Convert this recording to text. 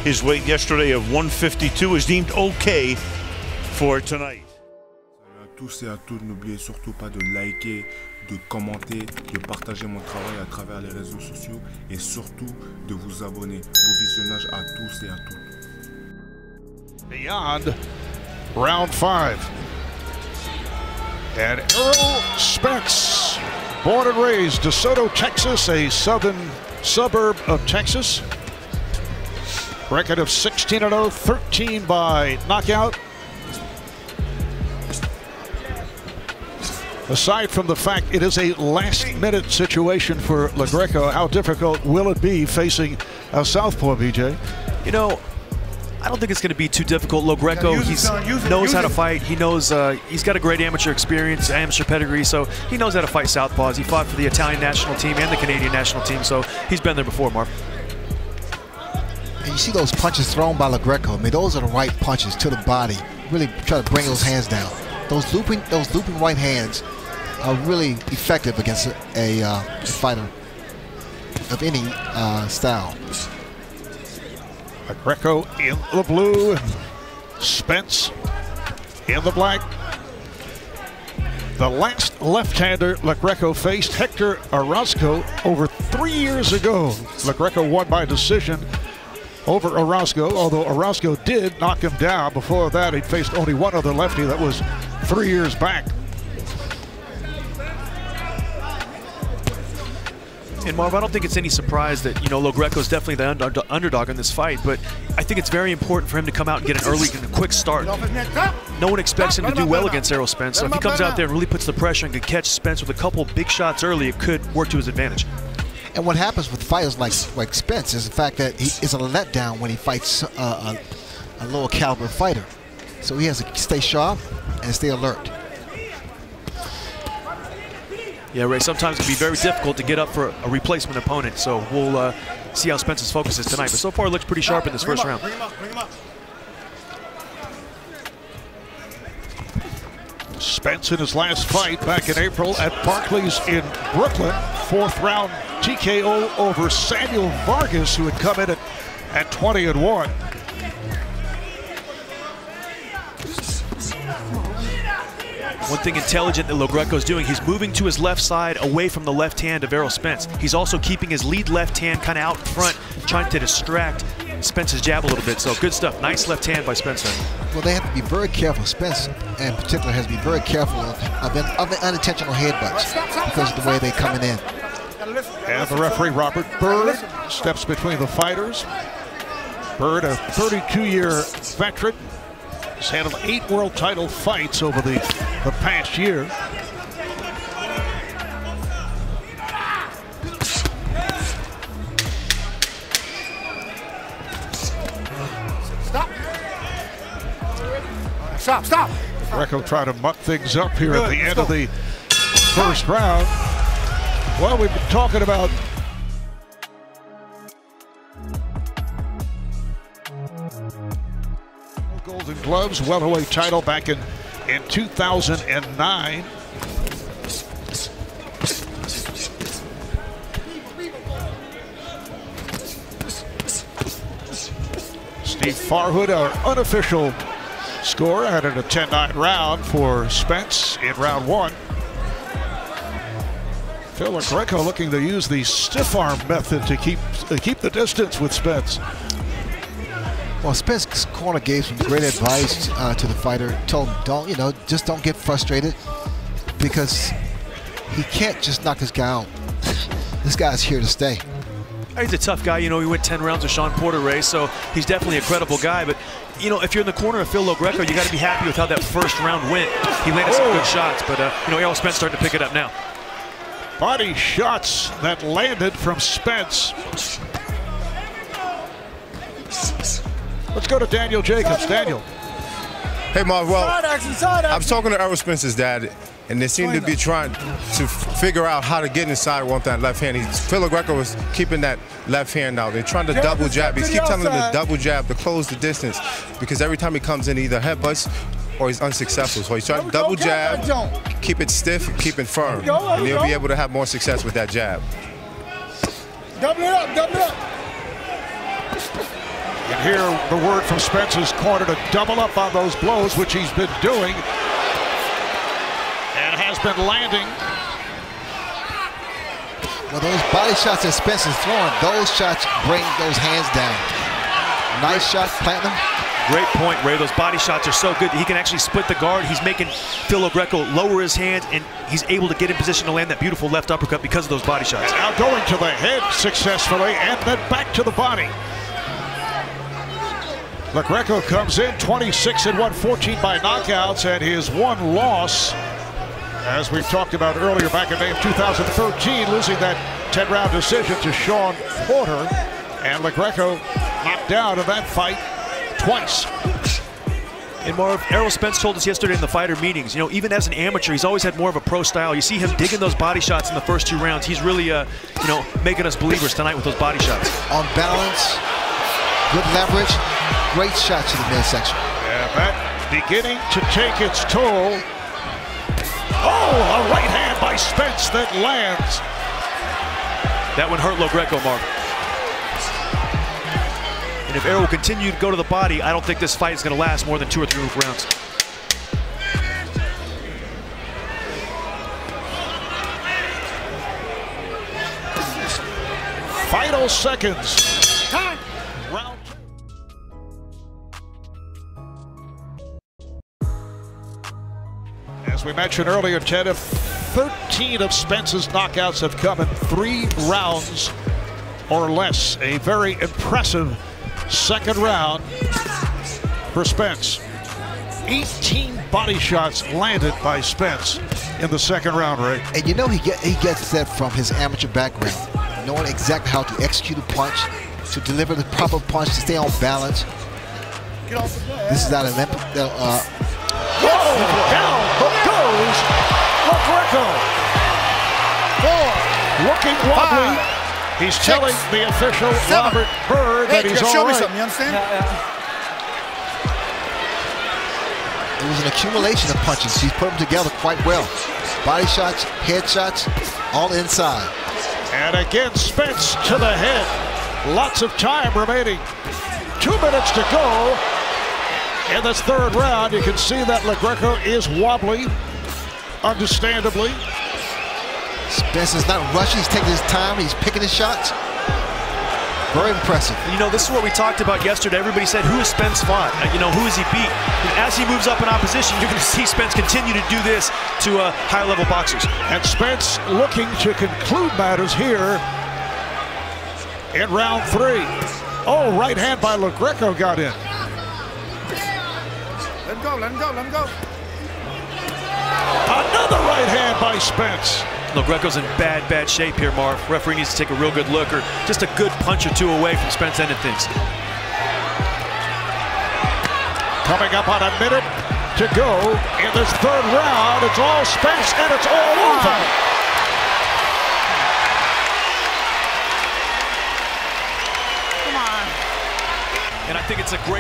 His weight yesterday of 152 is deemed okay for tonight. Salut à tous et à toutes, n'oubliez surtout pas de liker, de commenter, de partager mon travail à travers les réseaux sociaux et surtout de vous abonner. Bon visionnage à tous et à toutes. Beyond round 5. And Errol Spence, born and raised DeSoto, Texas, a southern suburb of Texas. Record of 16-0, 13 by knockout. Aside from the fact it is a last-minute situation for Lo Greco, how difficult will it be facing a southpaw, BJ? You know, I don't think it's going to be too difficult. Lo Greco, he knows how to fight. He knows he's got a great amateur experience, amateur pedigree, so he knows how to fight southpaws. He fought for the Italian national team and the Canadian national team, so he's been there before, Marv. And you see those punches thrown by Lo Greco. I mean, those are the right punches to the body. Really try to bring those hands down. Those looping right hands are really effective against a fighter of any style. Lo Greco in the blue and Spence in the black. The last left-hander Lo Greco faced, Hector Orozco, over 3 years ago. Lo Greco won by decision over Orozco, although Orozco did knock him down. Before that, he'd faced only one other lefty. That was 3 years back. And Marv, I don't think it's any surprise that, you know, Lo Greco is definitely the underdog in this fight, but I think it's very important for him to come out and get an early and a quick start. No one expects him to do well against Errol Spence, so if he comes out there and really puts the pressure and can catch Spence with a couple big shots early, it could work to his advantage. And what happens with fighters like Spence is the fact that he is a letdown when he fights a lower caliber fighter. So he has to stay sharp and stay alert. Yeah, Ray, sometimes it can be very difficult to get up for a replacement opponent, so we'll see how Spence's focus is tonight. But so far, it looks pretty sharp in this first round. Spence in his last fight back in April at Barclays in Brooklyn. 4th round TKO over Samuel Vargas, who had come in at 20-1. One thing intelligent that Lo Greco is doing, he's moving to his left side away from the left hand of Errol Spence. He's also keeping his lead left hand kind of out front, trying to distract Spence's jab a little bit. So good stuff. Nice left hand by Spencer. Well, they have to be very careful. Spence, in particular, has to be very careful of the unintentional headbutts because of the way they're coming in. And the referee, Robert Bird, steps between the fighters. Bird, a 32-year veteran, has handled 8 world title fights over the past year. Stop! Greco trying to muck things up here at the end of the first round. Well, we've been talking about Golden Gloves welterweight title back in 2009. Steve Farhood, our unofficial score, added a 10-9 round for Spence in round 1. Phil Lo Greco looking to use the stiff arm method to keep the distance with Spence. Well, Spence's corner gave some great advice to the fighter. Told him, just don't get frustrated because he can't just knock this guy out. This guy's here to stay. He's a tough guy. You know, he went 10 rounds with Sean Porter, Ray, so he's definitely a credible guy. But, you know, if you're in the corner of Phil Lo Greco, you got to be happy with how that first round went. He landed some good shots, but, you know, Errol Spence starting to pick it up now. Body shots that landed from Spence. Let's go to Daniel Jacobs. Daniel. Hey, Marv. Well, I was talking to Errol Spence's dad, and they seem to be trying to figure out how to get inside with that left hand. Phil Lo Greco was keeping that left hand out. They're trying to double jab. He's keep telling him to double jab to close the distance because every time he comes in, he either headbutts or he's unsuccessful. So he's trying to double jab, keep it stiff, keep it firm, and he'll be able to have more success with that jab. Double it up, double it up. And here the word from Spence's corner to double up on those blows, which he's been doing and has been landing. Well, those body shots that Spence is throwing, those shots bring those hands down. Nice shot, planting them. Great point, Ray. Those body shots are so good that he can actually split the guard. He's making Phil Lo Greco lower his hand, and he's able to get in position to land that beautiful left uppercut because of those body shots. And now going to the head successfully, and then back to the body. Lo Greco comes in 26-1, 14 by knockouts, and his one loss, as we've talked about earlier, back in May of 2013, losing that 10-round decision to Shawn Porter, and Lo Greco knocked down in that fight twice. And Marv, Errol Spence told us yesterday in the fighter meetings, you know, even as an amateur, he's always had more of a pro style. You see him digging those body shots in the first 2 rounds. He's really, you know, making us believers tonight with those body shots. On balance, good leverage, great shot to the midsection. Yeah, that beginning to take its toll. Oh, a right hand by Spence that lands. That one hurt Lo Greco, Marv. And if Errol will continue to go to the body, I don't think this fight is going to last more than 2 or 3 rounds. Final seconds. Time. Round 2. As we mentioned earlier, Ted, 13 of Spence's knockouts have come in 3 rounds or less. A very impressive second round for Spence. 18 body shots landed by Spence in the second round, Ray. And you know he gets that from his amateur background, knowing exactly how to execute a punch, to deliver the proper punch, to stay on balance. This is that Olympic. Down goes Lo Greco. 4, Looking wobbly. 5, He's telling the official, 7. Robert Bird, that Hey, he's show all me right. something, you understand? It was an accumulation of punches. He's put them together quite well. Body shots, head shots, all inside. And again, Spence to the head. Lots of time remaining. 2 minutes to go in this third round. You can see that Lo Greco is wobbly, understandably. Spence is not rushing. He's taking his time. He's picking his shots. Very impressive. You know, this is what we talked about yesterday. Everybody said, who has Spence fought? You know, who has he beat? And as he moves up in opposition, you're going to see Spence continue to do this to higher-level boxers. And Spence looking to conclude matters here in round 3. Oh, right hand by Lo Greco got in. Let him go, let him go, let him go. Another right hand by Spence. Lo Greco's in bad shape here, Marv. Referee needs to take a real good look, or just a good punch or 2 away from Spence ending things. Coming up on a minute to go in this third round. It's all Spence and it's all over. Come on. And I think it's a great